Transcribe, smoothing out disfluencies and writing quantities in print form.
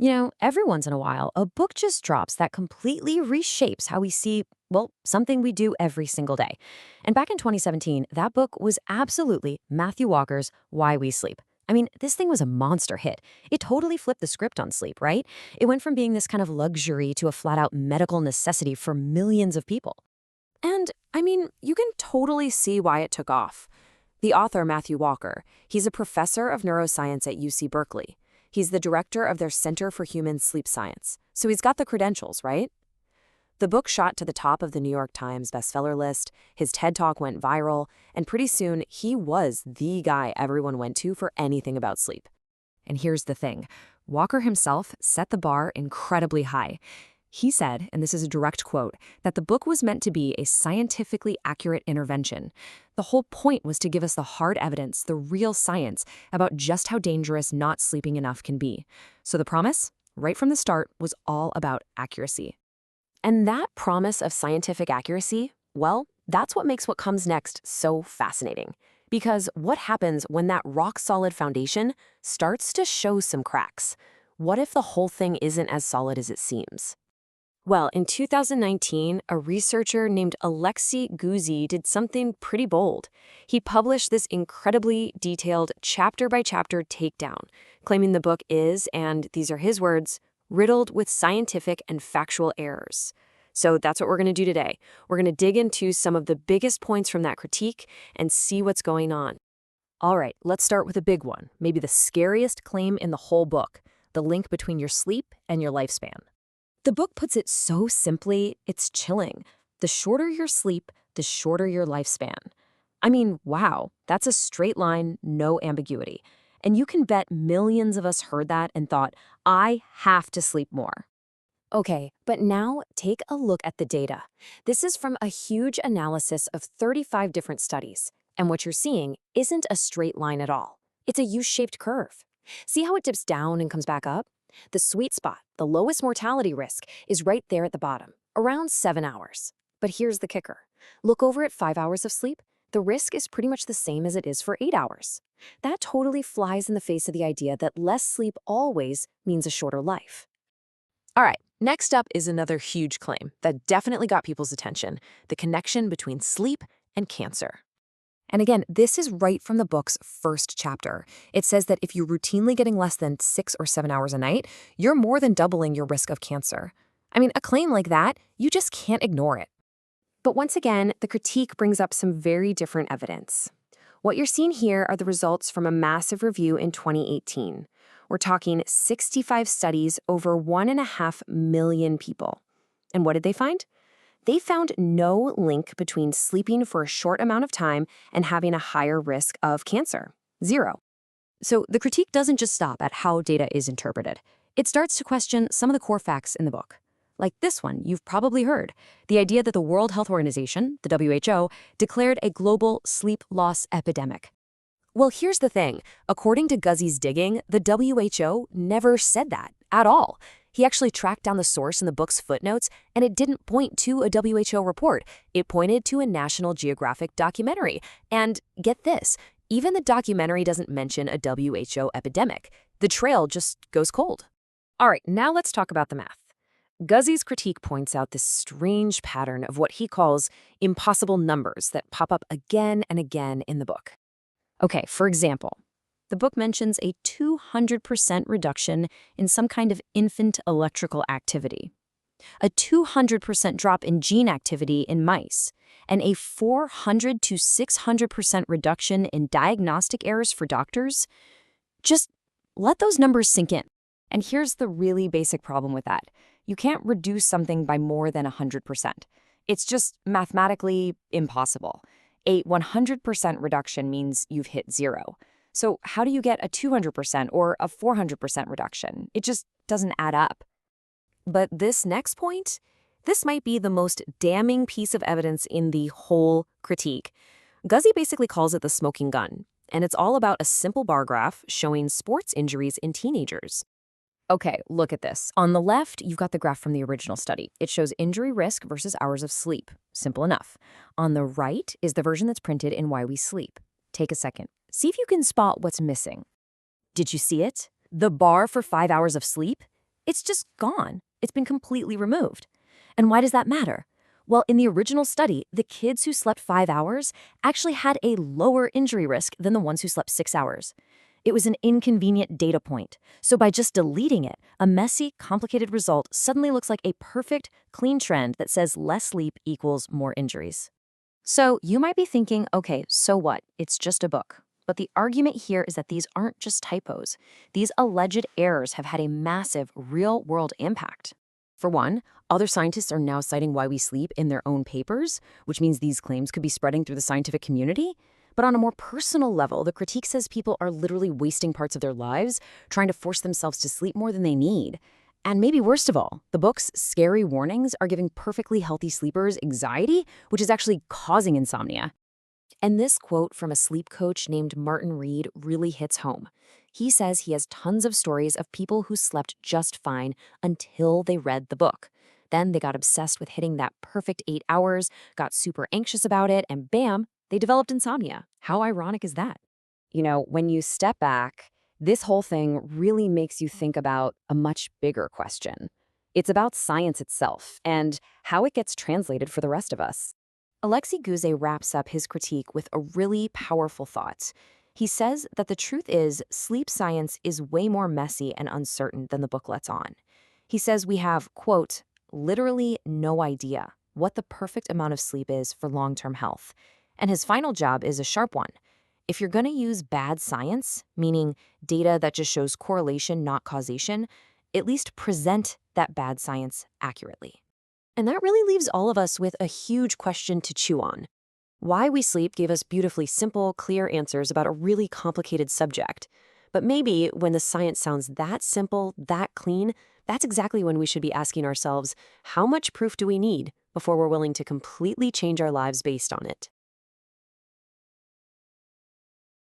Every once in a while, a book just drops that completely reshapes how we see, well, something we do every single day. And back in 2017, that book was absolutely Matthew Walker's Why We Sleep. I mean, this thing was a monster hit. It totally flipped the script on sleep, right? It went from being this kind of luxury to a flat-out medical necessity for millions of people. And, I mean, you can totally see why it took off. The author, Matthew Walker, he's a professor of neuroscience at UC Berkeley. He's the director of their Center for Human Sleep Science, so he's got the credentials, right? The book shot to the top of the New York Times bestseller list, his TED Talk went viral, and pretty soon he was the guy everyone went to for anything about sleep. And here's the thing. Walker himself set the bar incredibly high. He said, and this is a direct quote, that the book was meant to be a scientifically accurate intervention. The whole point was to give us the hard evidence, the real science, about just how dangerous not sleeping enough can be. So the promise, right from the start, was all about accuracy. And that promise of scientific accuracy, well, that's what makes what comes next so fascinating. Because what happens when that rock-solid foundation starts to show some cracks? What if the whole thing isn't as solid as it seems? Well, in 2019, a researcher named Alexei Guzzi did something pretty bold. He published this incredibly detailed chapter-by-chapter takedown, claiming the book is, and these are his words, riddled with scientific and factual errors. So that's what we're going to do today. We're going to dig into some of the biggest points from that critique and see what's going on. All right, let's start with a big one, maybe the scariest claim in the whole book, the link between your sleep and your lifespan. The book puts it so simply, it's chilling. The shorter your sleep, the shorter your lifespan. I mean, wow, that's a straight line, no ambiguity. And you can bet millions of us heard that and thought, I have to sleep more. Okay, but now take a look at the data. This is from a huge analysis of 35 different studies. And what you're seeing isn't a straight line at all. It's a U-shaped curve. See how it dips down and comes back up? The sweet spot, the lowest mortality risk, is right there at the bottom, around 7 hours. But here's the kicker. Look over at 5 hours of sleep. The risk is pretty much the same as it is for 8 hours. That totally flies in the face of the idea that less sleep always means a shorter life. All right, next up is another huge claim that definitely got people's attention, the connection between sleep and cancer. And again, this is right from the book's first chapter. It says that if you're routinely getting less than 6 or 7 hours a night, you're more than doubling your risk of cancer. I mean, a claim like that, you just can't ignore it. But once again, the critique brings up some very different evidence. What you're seeing here are the results from a massive review in 2018. We're talking 65 studies over 1.5 million people. And what did they find? They found no link between sleeping for a short amount of time and having a higher risk of cancer. Zero. So the critique doesn't just stop at how data is interpreted. It starts to question some of the core facts in the book. Like this one you've probably heard, the idea that the World Health Organization, the WHO, declared a global sleep loss epidemic. Well, here's the thing. According to Guzzi's digging, the WHO never said that at all. He actually tracked down the source in the book's footnotes, and it didn't point to a WHO report. It pointed to a National Geographic documentary. And get this, even the documentary doesn't mention a WHO epidemic. The trail just goes cold. All right, now let's talk about the math. Guzzi's critique points out this strange pattern of what he calls impossible numbers that pop up again and again in the book. Okay, for example, the book mentions a 200% reduction in some kind of infant electrical activity, a 200% drop in gene activity in mice, and a 400 to 600% reduction in diagnostic errors for doctors. Just let those numbers sink in. And here's the really basic problem with that. You can't reduce something by more than 100%. It's just mathematically impossible. A 100% reduction means you've hit zero. So how do you get a 200% or a 400% reduction? It just doesn't add up. But this next point, this might be the most damning piece of evidence in the whole critique. Guzzi basically calls it the smoking gun, and it's all about a simple bar graph showing sports injuries in teenagers. Okay, look at this. On the left, you've got the graph from the original study. It shows injury risk versus hours of sleep. Simple enough. On the right is the version that's printed in Why We Sleep. Take a second. See if you can spot what's missing. Did you see it? The bar for 5 hours of sleep? It's just gone. It's been completely removed. And why does that matter? Well, in the original study, the kids who slept 5 hours actually had a lower injury risk than the ones who slept 6 hours. It was an inconvenient data point. So by just deleting it, a messy, complicated result suddenly looks like a perfect, clean trend that says less sleep equals more injuries. So you might be thinking, okay, so what? It's just a book. But the argument here is that these aren't just typos. These alleged errors have had a massive, real-world impact. For one, other scientists are now citing why we sleep in their own papers, which means these claims could be spreading through the scientific community. But on a more personal level, the critique says people are literally wasting parts of their lives trying to force themselves to sleep more than they need. And maybe worst of all, the book's scary warnings are giving perfectly healthy sleepers anxiety, which is actually causing insomnia. And this quote from a sleep coach named Martin Reed really hits home. He says he has tons of stories of people who slept just fine until they read the book. Then they got obsessed with hitting that perfect 8 hours, got super anxious about it, and bam, they developed insomnia. How ironic is that? You know, when you step back, this whole thing really makes you think about a much bigger question. It's about science itself and how it gets translated for the rest of us. Alexei Guzey wraps up his critique with a really powerful thought. He says that the truth is sleep science is way more messy and uncertain than the book lets on. He says we have, quote, literally no idea what the perfect amount of sleep is for long-term health. And his final job is a sharp one. If you're going to use bad science, meaning data that just shows correlation, not causation, at least present that bad science accurately. And that really leaves all of us with a huge question to chew on. Why we sleep gave us beautifully simple, clear answers about a really complicated subject. But maybe when the science sounds that simple, that clean, that's exactly when we should be asking ourselves, how much proof do we need before we're willing to completely change our lives based on it?